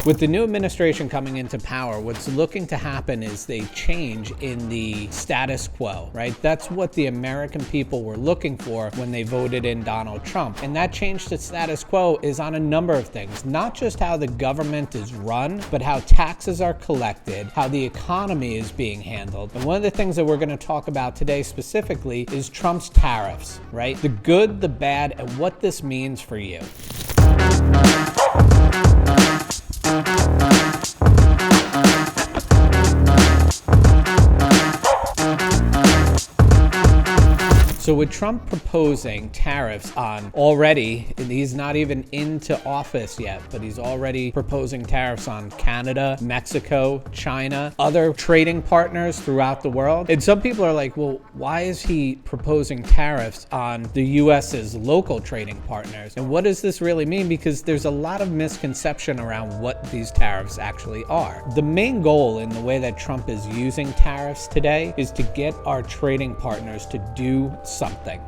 With the new administration coming into power, what's looking to happen is a change in the status quo, right? That's what the American people were looking for when they voted in Donald Trump. And that change to status quo is on a number of things, not just how the government is run, but how taxes are collected, how the economy is being handled. And one of the things that we're going to talk about today specifically is Trump's tariffs, right? The good, the bad, and what this means for you. So with Trump proposing tariffs on already, and he's not even into office yet, but he's already proposing tariffs on Canada, Mexico, China, other trading partners throughout the world. And some people are like, well, why is he proposing tariffs on the US's local trading partners? And what does this really mean? Because there's a lot of misconception around what these tariffs actually are. The main goal in the way that Trump is using tariffs today is to get our trading partners to do something.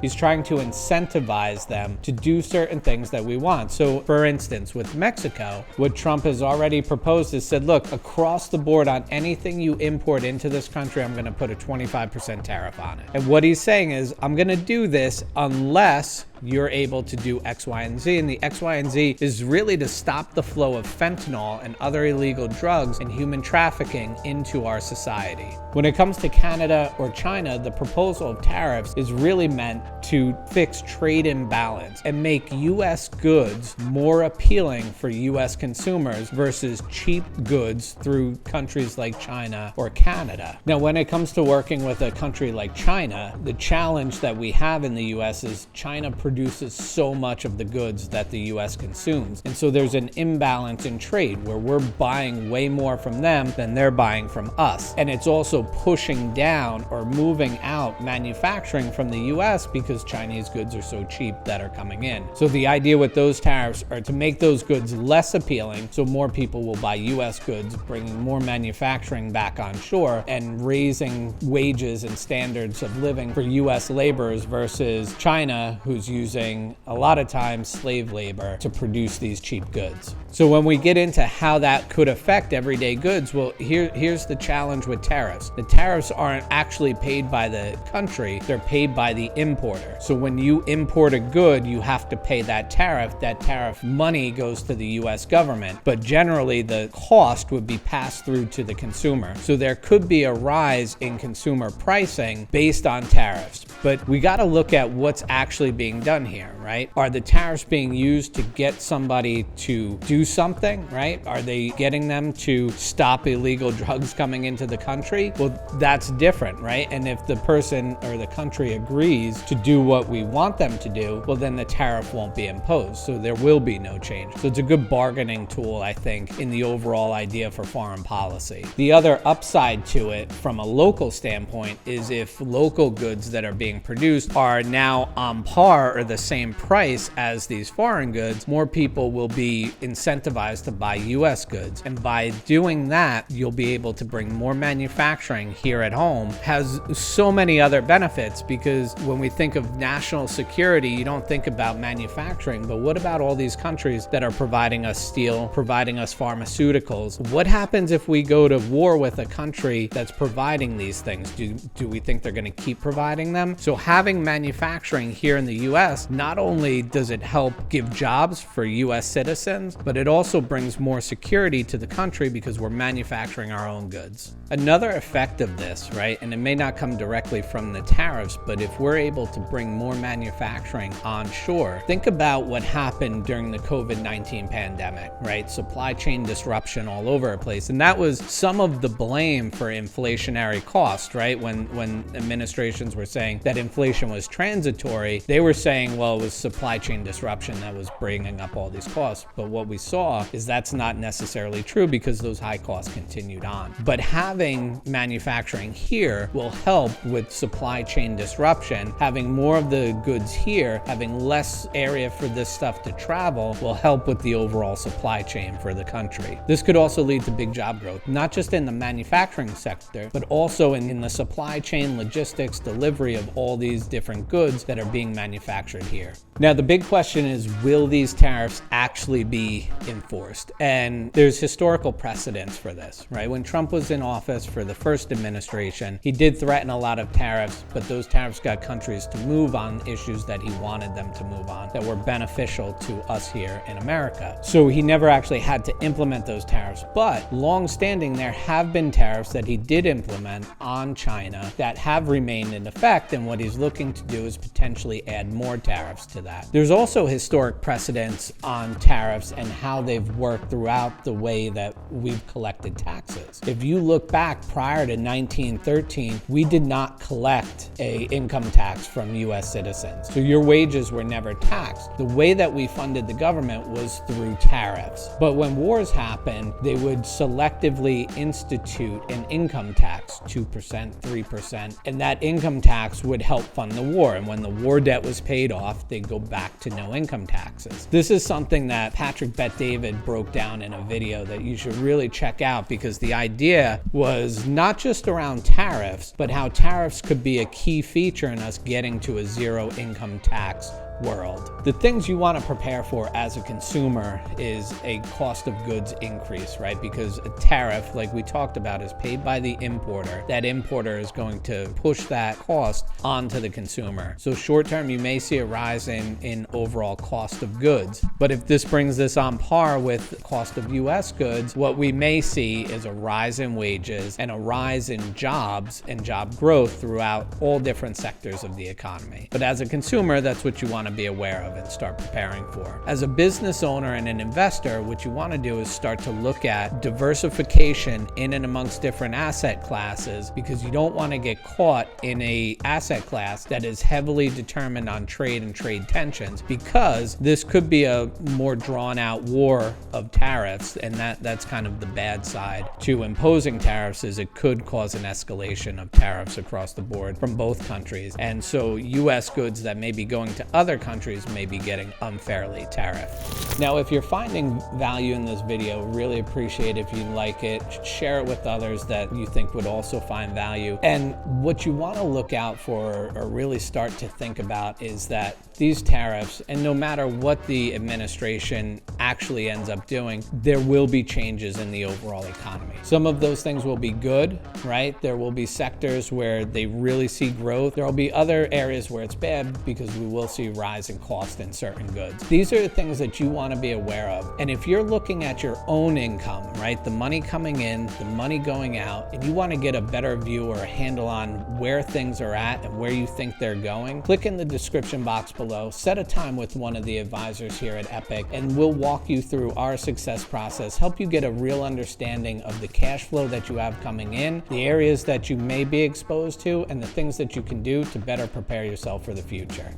He's trying to incentivize them to do certain things that we want. So for instance, with Mexico, what Trump has already proposed is said, look, across the board on anything you import into this country, I'm going to put a 25% tariff on it. And what he's saying is, I'm going to do this unless you're able to do X, Y, and Z. And the X, Y, and Z is really to stop the flow of fentanyl and other illegal drugs and human trafficking into our society. When it comes to Canada or China, the proposal of tariffs is really meant to fix trade imbalance and make U.S. goods more appealing for U.S. consumers versus cheap goods through countries like China or Canada. Now, when it comes to working with a country like China, the challenge that we have in the U.S. is China produces so much of the goods that the U.S. consumes. And so there's an imbalance in trade where we're buying way more from them than they're buying from us. And it's also pushing down or moving out manufacturing from the U.S. because Chinese goods are so cheap that are coming in. So the idea with those tariffs are to make those goods less appealing so more people will buy U.S. goods, bringing more manufacturing back on shore and raising wages and standards of living for U.S. laborers versus China, who's using a lot of times slave labor to produce these cheap goods. So when we get into how that could affect everyday goods, well, here's the challenge with tariffs. The tariffs aren't actually paid by the country, they're paid by the importer. So when you import a good, you have to pay that tariff. That tariff money goes to the US government, but generally the cost would be passed through to the consumer. So there could be a rise in consumer pricing based on tariffs. But we got to look at what's actually being done here, right? Are the tariffs being used to get somebody to do something, right? Are they getting them to stop illegal drugs coming into the country? Well, that's different, right? And if the person or the country agrees to do what we want them to do, well, then the tariff won't be imposed. So there will be no change. So it's a good bargaining tool, I think, in the overall idea for foreign policy. The other upside to it from a local standpoint is if local goods that are being produced are now on par or the same price as these foreign goods, more people will be incentivized to buy US goods. And by doing that, you'll be able to bring more manufacturing here at home. Has so many other benefits, because when we think of national security, you don't think about manufacturing, but what about all these countries that are providing us steel, providing us pharmaceuticals? What happens if we go to war with a country that's providing these things? Do we think they're going to keep providing them? So having manufacturing here in the US, not only does it help give jobs for US citizens, but it also brings more security to the country because we're manufacturing our own goods. Another effect of this, right, and it may not come directly from the tariffs, but if we're able to bring more manufacturing onshore, think about what happened during the COVID-19 pandemic, right? Supply chain disruption all over the place. And that was some of the blame for inflationary cost, right? When administrations were saying that inflation was transitory, they were saying, well, it was supply chain disruption that was bringing up all these costs. But what we saw is that's not necessarily true because those high costs continued on. But having manufacturing here will help with supply chain disruption. Having more of the goods here, having less area for this stuff to travel will help with the overall supply chain for the country. This could also lead to big job growth, not just in the manufacturing sector, but also in the supply chain, logistics, delivery of all these different goods that are being manufactured here. Now, the big question is, will these tariffs actually be enforced? And there's historical precedence for this, right? When Trump was in office for the first administration, he did threaten a lot of tariffs, but those tariffs got countries to move on issues that he wanted them to move on that were beneficial to us here in America. So he never actually had to implement those tariffs, but long-standing, there have been tariffs that he did implement on China that have remained in effect, and what he's looking to do is potentially add more tariffs to that. There's also historic precedents on tariffs and how they've worked throughout the way that we've collected taxes. If you look back prior to 1913, we did not collect an income tax from US citizens. So your wages were never taxed. The way that we funded the government was through tariffs. But when wars happened, they would selectively institute an income tax, 2%, 3%, and that income tax would help fund the war. And when the war debt was paid off, they'd go back to no income taxes. This is something that Patrick Bet-David broke down in a video that you should really check out, because the idea was not just around tariffs, but how tariffs could be a key feature in us getting to a zero income tax world. The things you want to prepare for as a consumer is a cost of goods increase, right? Because a tariff, like we talked about, is paid by the importer. That importer is going to push that cost onto the consumer. So short term, you may see a rise in overall cost of goods. But if this brings this on par with cost of US goods, what we may see is a rise in wages and a rise in jobs and job growth throughout all different sectors of the economy. But as a consumer, that's what you want to be aware of and start preparing for. As a business owner and an investor, what you want to do is start to look at diversification in and amongst different asset classes, because you don't want to get caught in a asset class that is heavily determined on trade and trade tensions, because this could be a more drawn out war of tariffs, and that's kind of the bad side to imposing tariffs, is it could cause an escalation of tariffs across the board from both countries. And so US goods that may be going to other countries may be getting unfairly tariffed. Now, if you're finding value in this video, really appreciate if you like it, share it with others that you think would also find value. And what you want to look out for, or really start to think about, is that these tariffs, and no matter what the administration actually ends up doing, there will be changes in the overall economy. Some of those things will be good, right? There will be sectors where they really see growth. There will be other areas where it's bad, because we will see rise in cost in certain goods. These are the things that you want to be aware of. And if you're looking at your own income, right, the money coming in, the money going out, and you want to get a better view or a handle on where things are at and where you think they're going, click in the description box below, set a time with one of the advisors here at Epic, and we'll walk you through our success process, help you get a real understanding of the cash flow that you have coming in, the areas that you may be exposed to, and the things that you can do to better prepare yourself for the future.